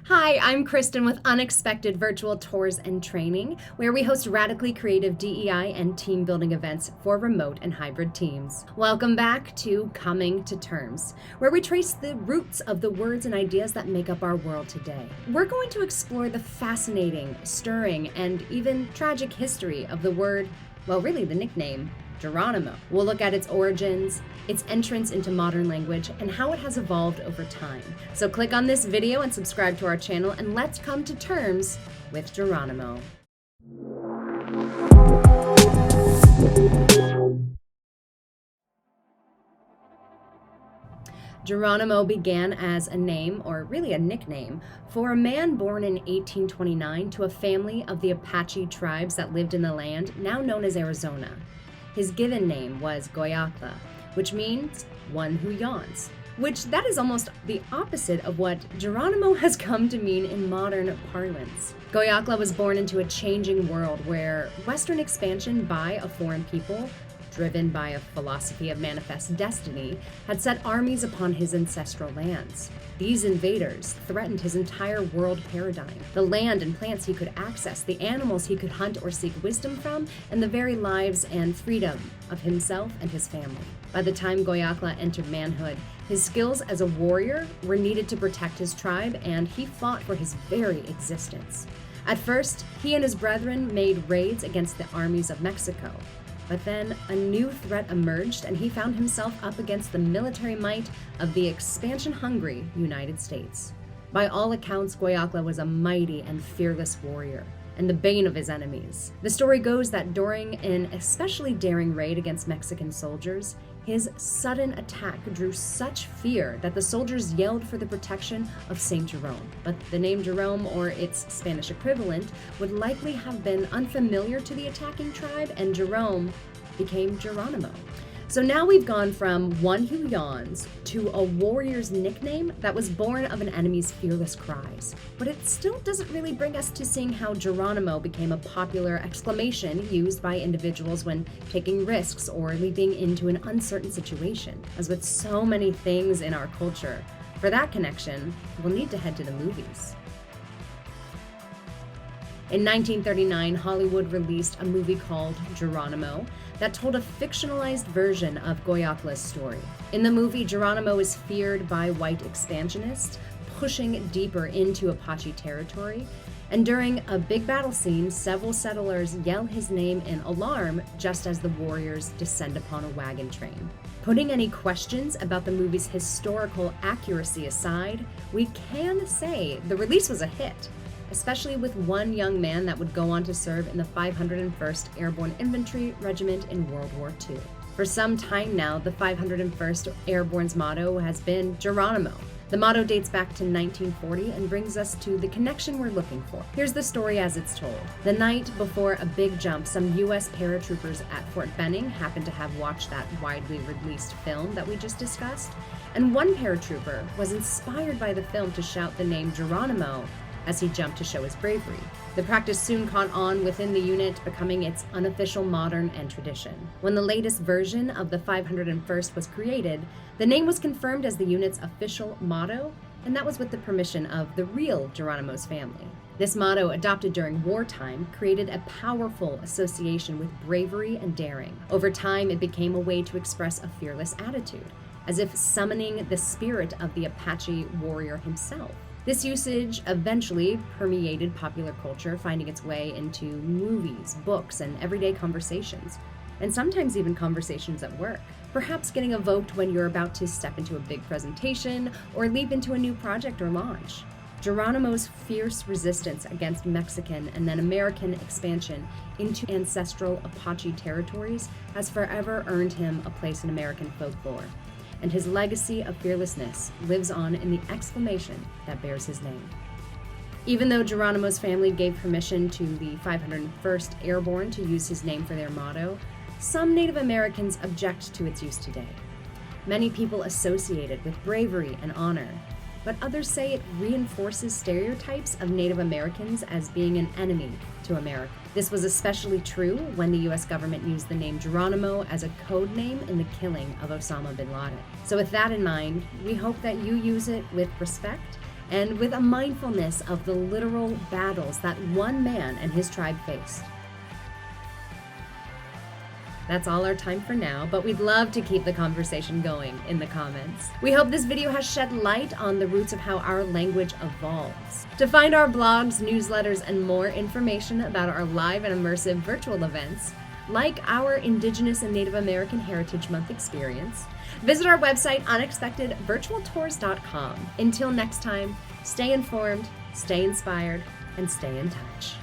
Hi, I'm Kristen with Unexpected Virtual Tours and Training, where we host radically creative DEI and team building events for remote and hybrid teams. Welcome back to Coming to Terms, where we trace the roots of the words and ideas that make up our world today. We're going to explore the fascinating, stirring, and even tragic history of the word, well, really the nickname, Geronimo. We'll look at its origins, its entrance into modern language, and how it has evolved over time. So click on this video and subscribe to our channel, and let's come to terms with Geronimo. Geronimo began as a name, or really a nickname, for a man born in 1829 to a family of the Apache tribes that lived in the land now known as Arizona. His given name was Goyakla, which means one who yawns, which that is almost the opposite of what Geronimo has come to mean in modern parlance. Goyakla was born into a changing world where Western expansion by a foreign people, driven by a philosophy of manifest destiny, had set armies upon his ancestral lands. These invaders threatened his entire world paradigm, the land and plants he could access, the animals he could hunt or seek wisdom from, and the very lives and freedom of himself and his family. By the time Goyakla entered manhood, his skills as a warrior were needed to protect his tribe, and he fought for his very existence. At first, he and his brethren made raids against the armies of Mexico. But then a new threat emerged, and he found himself up against the military might of the expansion-hungry United States. By all accounts, Goyakla was a mighty and fearless warrior, and the bane of his enemies. The story goes that during an especially daring raid against Mexican soldiers, his sudden attack drew such fear that the soldiers yelled for the protection of Saint Jerome. But the name Jerome, or its Spanish equivalent, would likely have been unfamiliar to the attacking tribe, and Jerome became Geronimo. So now we've gone from one who yawns to a warrior's nickname that was born of an enemy's fearless cries. But it still doesn't really bring us to seeing how Geronimo became a popular exclamation used by individuals when taking risks or leaping into an uncertain situation. As with so many things in our culture, for that connection, we'll need to head to the movies. In 1939, Hollywood released a movie called Geronimo that told a fictionalized version of Goyakla's story. In the movie, Geronimo is feared by white expansionists, pushing deeper into Apache territory, and during a big battle scene, several settlers yell his name in alarm just as the warriors descend upon a wagon train. Putting any questions about the movie's historical accuracy aside, we can say the release was a hit, especially with one young man that would go on to serve in the 501st Airborne Infantry Regiment in World War II. For some time now, the 501st Airborne's motto has been Geronimo. The motto dates back to 1940 and brings us to the connection we're looking for. Here's the story as it's told. The night before a big jump, some U.S. paratroopers at Fort Benning happened to have watched that widely released film that we just discussed, and one paratrooper was inspired by the film to shout the name Geronimo as he jumped to show his bravery. The practice soon caught on within the unit, becoming its unofficial modern and tradition. When the latest version of the 501st was created, the name was confirmed as the unit's official motto, and that was with the permission of the real Geronimo's family. This motto, adopted during wartime, created a powerful association with bravery and daring. Over time, it became a way to express a fearless attitude, as if summoning the spirit of the Apache warrior himself. This usage eventually permeated popular culture, finding its way into movies, books, and everyday conversations, and sometimes even conversations at work. Perhaps getting evoked when you're about to step into a big presentation or leap into a new project or launch. Geronimo's fierce resistance against Mexican and then American expansion into ancestral Apache territories has forever earned him a place in American folklore, and his legacy of fearlessness lives on in the exclamation that bears his name. Even though Geronimo's family gave permission to the 501st Airborne to use his name for their motto, some Native Americans object to its use today. Many people associate it with bravery and honor, but others say it reinforces stereotypes of Native Americans as being an enemy to America. This was especially true when the US government used the name Geronimo as a code name in the killing of Osama bin Laden. So with that in mind, we hope that you use it with respect and with a mindfulness of the literal battles that one man and his tribe faced. That's all our time for now, but we'd love to keep the conversation going in the comments. We hope this video has shed light on the roots of how our language evolves. To find our blogs, newsletters, and more information about our live and immersive virtual events, like our Indigenous and Native American Heritage Month experience, visit our website, unexpectedvirtualtours.com. Until next time, stay informed, stay inspired, and stay in touch.